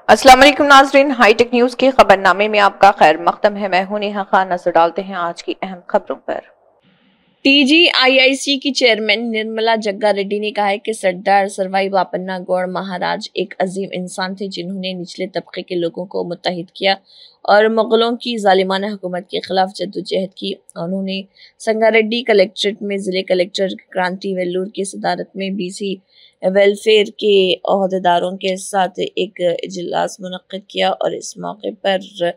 अस्सलाम वालेकुम नाज़रीन, हाईटेक न्यूज के खबरनामे में आपका खैर मकदम है। मैं हूं नेहा खान। नजर डालते हैं आज की अहम खबरों पर। TGIIC की चेयरमैन निर्मला जग्गा रेड्डी ने कहा है कि सरदार सर्वाई बापन्ना गौड़ महाराज एक अजीम इंसान थे जिन्होंने निचले तबके के लोगों को मुत्तहिद किया और मुगलों की जालिमाना हुकूमत के खिलाफ जद्दोजहद की। उन्होंने संगारेड्डी कलेक्ट्रेट में जिले कलेक्टर क्रांति वेल्लूर की सदारत में BC वेलफेयर के अहदेदारों के साथ एक इजलास मुनक्किद किया और इस मौके पर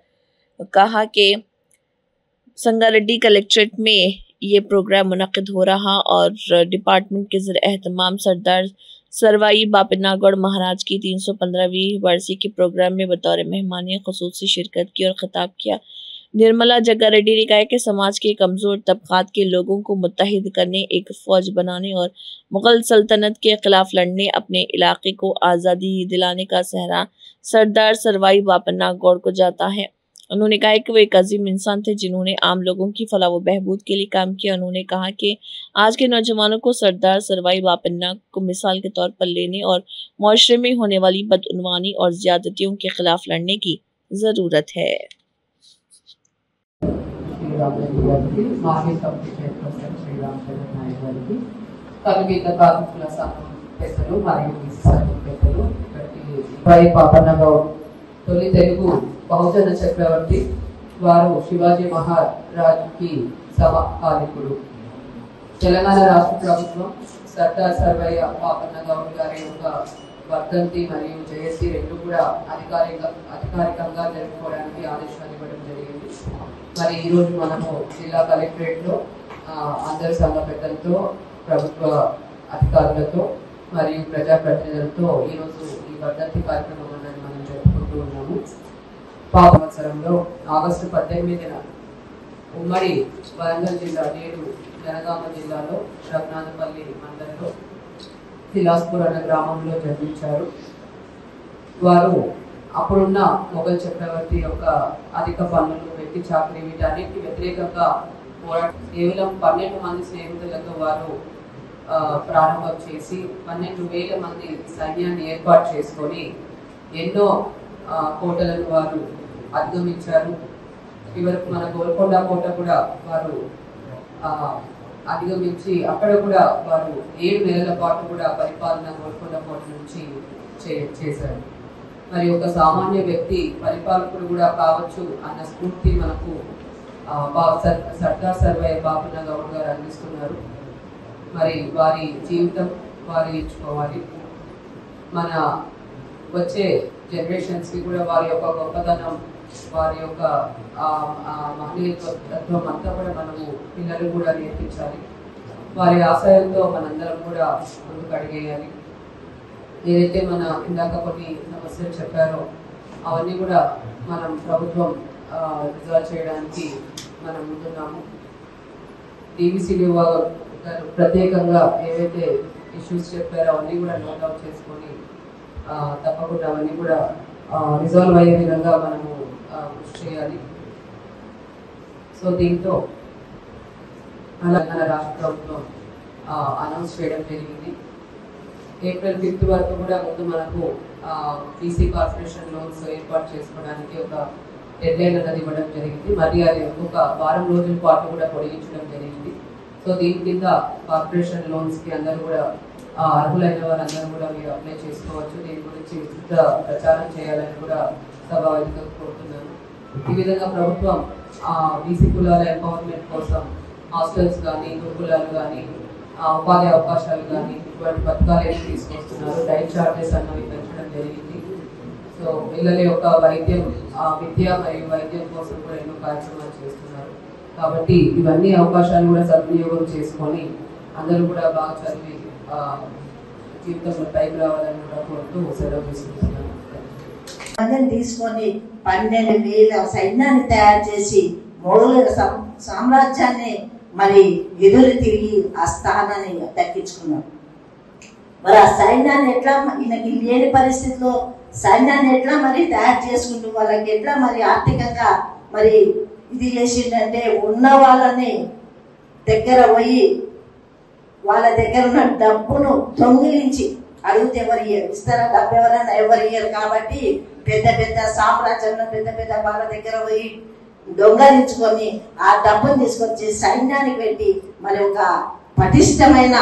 कहा कि संगारेड्डी कलेक्ट्रेट में ये प्रोग्राम मुनक्किद हो रहा और डिपार्टमेंट के ज़रिए एहतमाम सरदार सर्वाई बापन्ना गौड़ महाराज की 315वीं बरसी के प्रोग्राम में बतौर मेहमानी खुसूसी शिरकत की और खिताब किया। निर्मला जग्गा रेड्डी ने कहा कि समाज के कमज़ोर तबकात के लोगों को मुत्तहिद करने, एक फ़ौज बनाने और मुग़ल सल्तनत के ख़िलाफ़ लड़ने, अपने इलाके को आज़ादी दिलाने का सहरा सरदार सर्वाई बापन्ना गौड़ को जाता है। उन्होंने कहा कि वो एक अजीम इंसान थे जिन्होंने आम लोगों की फलाह व बहबूद के लिए काम किया। उन्होंने कहा कि आज के नौजवानों को सरदार सर्वाई बापन्ना को मिसाल के तौर पर लेने और मुआशरे में होने वाली बदउनवानी और ज़्यादतियों के खिलाफ लड़ने की ज़रूरत है। తొలి తెలుగు బహుజన చక్రవర్తి వారు శివాజీ మహారాజుకి సమకాలికుడు. తెలంగాణ రాష్ట్ర ప్రభుత్వం సర్దార్ సర్వయ్య బాపన్న గౌడ్ గారి యొక్క వర్ధంతి మరియు జయంతి రెండు కూడా అధికారికంగా జరుపుకోవడానికి ఆదేశాలు ఇవ్వడం జరిగింది. మరి ఈరోజు మనము జిల్లా కలెక్టరేట్లో అందరి సంఘ పెద్దలతో, ప్రభుత్వ అధికారులతో మరియు ప్రజాప్రతినిధులతో ఈరోజు ఈ వర్ధంతి కార్యక్రమం అన్నది మనం జరుపుకుంటూ ఉన్నాము. సంవత్సరంలో ఆగస్టు 18న ఉమ్మడి వరంగల్ జిల్లా నేడు జనగామ జిల్లాలో రఘునాథపల్లి మండలంలో తిలాస్పూర్ అనే గ్రామంలో జన్మించారు. వారు అప్పుడున్న మొఘల్ చక్రవర్తి యొక్క అధిక పన్నులు, వ్యక్తి చాకరీ వీటన్నిటికి వ్యతిరేకంగా కేవలం 12 మంది స్నేహితులతో వారు ప్రారంభం చేసి 12,000 మంది సైన్యాన్ని ఏర్పాటు చేసుకొని ఎన్నో కోటలను వారు అధిగమించారు. చివరకు మన గోల్కొండ కోట కూడా వారు అధిగమించి అక్కడ కూడా వారు 7 నెలల పాటు కూడా పరిపాలన గోల్కొండ కోట నుంచి చేశారు. మరి ఒక సామాన్య వ్యక్తి పరిపాలకుడు కూడా కావచ్చు అన్న స్ఫూర్తి మనకు సర్దార్ సర్వయ్య బాపన్న గౌడ్ గారు అందిస్తున్నారు. మరి వారి జీవితం వారు ఇచ్చుకోవాలి. మన వచ్చే జనరేషన్స్కి కూడా వారి యొక్క గొప్పతనం, వారి యొక్క మహనీయత్వం అంతా కూడా మనము పిల్లలు కూడా నేర్పించాలి. వారి ఆశయాలతో మనందరం కూడా ముందుకు అడిగేయాలి. ఏదైతే మన ఇందాక కొన్ని సమస్యలు చెప్పారో అవన్నీ కూడా మనం ప్రభుత్వం రిజాల్వ్ చేయడానికి మనం ముందున్నాము. DVCDO గారు ప్రత్యేకంగా ఏవైతే ఇష్యూస్ చెప్పారో అవన్నీ కూడా నోట్ అవుట్ చేసుకొని తప్పకుండా అవన్నీ కూడా రిజాల్వ్ అయ్యే విధంగా మనము కృషి చేయాలి. సో దీంతో తెలంగాణ రాష్ట్ర ప్రభుత్వం అనౌన్స్ చేయడం జరిగింది. ఏప్రిల్ 5 వరకు కూడా ముందు మనకు BC కార్పొరేషన్ లోన్స్ ఏర్పాటు చేసుకోవడానికి ఒక డెడ్లైన్ అన్నది ఇవ్వడం జరిగింది. మరి అది ఒక వారం రోజుల పాటు కూడా పొడిగించడం జరిగింది. సో దీని కింద కార్పొరేషన్ లోన్స్కి అందరూ కూడా అర్హులైన వారందరూ కూడా మీరు అప్లై చేసుకోవచ్చు. దీని గురించి విస్తృత ప్రచారం చేయాలని కూడా సభావేదికగా కోరుతున్నాను. ఈ విధంగా ప్రభుత్వం BC కులాల ఎంపవర్మెంట్ కోసం హాస్టల్స్ కానీ, గురుకులాలు కానీ, ఉపాధి అవకాశాలు కానీ ఇటువంటి పథకాలు తీసుకొస్తున్నారు. డైట్ చార్జెస్ అన్నవి పెంచడం జరిగింది. సో పిల్లల యొక్క విద్య మరియు వైద్యం కోసం కూడా ఎన్నో కార్యక్రమాలు చేస్తున్నారు. కాబట్టి ఇవన్నీ అవకాశాలు కూడా సద్వినియోగం చేసుకొని అందరూ కూడా బాగా చదివి జీవితంలో పైకి రావాలని కూడా కోరుతూ సెలవు తీసుకుంటున్నాను. తీసుకొని 12,000 సైన్యాన్ని తయారు చేసి మొఘలుల సామ్రాజ్యాన్ని మరి ఎదురు తిరిగి ఆ స్థానాన్ని దక్కించుకున్నాం. మరి ఆ సైన్యాన్ని ఎట్లా, ఈయనకి లేని పరిస్థితిలో సైన్యాన్ని ఎట్లా మరి తయారు చేసుకుంటూ వాళ్ళకి ఎట్లా మరి ఆర్థికంగా మరి ఇది చేసిందంటే ఉన్న వాళ్ళని దగ్గర పోయి వాళ్ళ దగ్గర ఉన్న డబ్బును దొంగిలించి అడిగితే ఎవరు ఇయ్యరు, ఇస్తారా డబ్బు ఎవరైనా ఎవరు ఇయ్యరు. కాబట్టి పెద్ద పెద్ద సామ్రాజ్యంలో పెద్ద పెద్ద వాళ్ళ దగ్గర పోయి దొంగలించుకొని ఆ డబ్బును తీసుకొచ్చి సైన్యానికి పెట్టి మరి ఒక పటిష్టమైన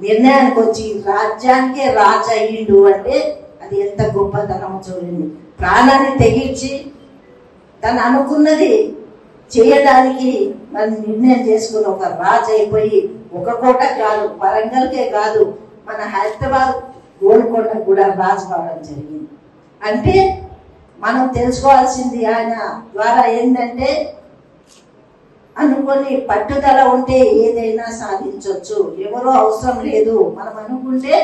నిర్ణయానికి వచ్చి రాజ్యానికే రాజు అయ్యిండు అంటే అది ఎంత గొప్పతనం చూడండి. ప్రాణాన్ని తెగించి తను అనుకున్నది చేయడానికి మరి నిర్ణయం చేసుకుని ఒక రాజు అయిపోయి ఒక కోట కాదు, వరంగల్కే కాదు, మన హైదరాబాద్ గోల్కొండ కూడా రాజు కావడం జరిగింది. అంటే మనం తెలుసుకోవాల్సింది ఆయన ద్వారా ఏంటంటే అనుకొని పట్టుదల ఉంటే ఏదైనా సాధించవచ్చు. ఎవరో అవసరం లేదు, మనం అనుకుంటే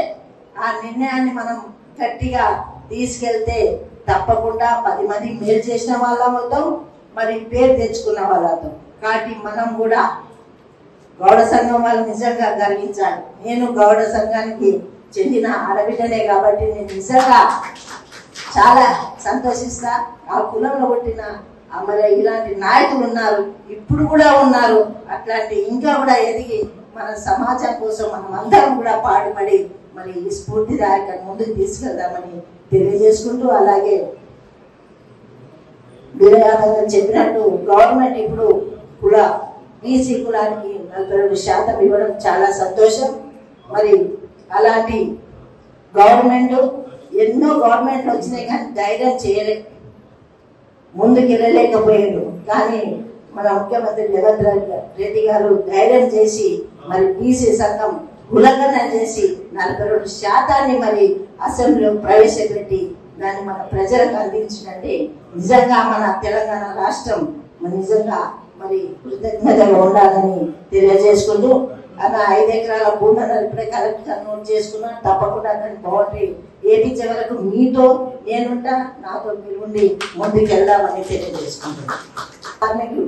ఆ నిర్ణయాన్ని మనం గట్టిగా తీసుకెళ్తే తప్పకుండా 10 మంది మేలు చేసిన వాళ్ళం అవుతాం, మరి పేరు తెచ్చుకున్న వాళ్ళతో. కాబట్టి మనం కూడా గౌడ సంఘం వాళ్ళు నిజంగా గర్వించాలి. నేను గౌడ సంఘానికి చెందిన ఆడబిడ్డనే కాబట్టి నేను నిజంగా చాలా సంతోషిస్తా. ఆ కులంలో పుట్టిన మరి ఇలాంటి నాయకులు ఉన్నారు, ఇప్పుడు కూడా ఉన్నారు. అట్లాంటి ఇంకా కూడా ఎదిగి మన సమాజం కోసం మనం అందరం కూడా పాటుపడి మరి ఈ స్ఫూర్తిదాయకాన్ని ముందుకు తీసుకెళ్దామని తెలియజేసుకుంటూ, అలాగే వీరయాదవ్ చెప్పినట్టు గవర్నమెంట్ ఇప్పుడు కూడా బీసీ కులానికి 42% ఇవ్వడం చాలా సంతోషం. మరి అలాంటి గవర్నమెంట్ ఎన్నో గవర్నమెంట్లు వచ్చినాయి కానీ ధైర్యం చేయలే, ముందుకు వెళ్ళలేకపోయారు. కానీ మన ముఖ్యమంత్రి రేవంత్ రెడ్డి గారు ధైర్యం చేసి మరి బీసీ సంఘం కులగణన చేసి 42% మరి అసెంబ్లీలో ప్రవేశపెట్టి దాన్ని మన ప్రజలకు అందించినట్టే నిజంగా మన తెలంగాణ రాష్ట్రం నిజంగా మరి కృతజ్ఞతగా ఉండాలని తెలియజేసుకుంటూ, అన్న 5 ఎకరాల భూమిని ఇప్పుడే కలెక్టర్ నోట్ చేసుకున్నా. తప్పకుండా దాన్ని బౌండరీ ఏపించే వరకు మీతో నేనుంటా, నాతో మీరు ఉండి ముందుకు వెళ్దామని తెలియజేసుకుంటున్నాను.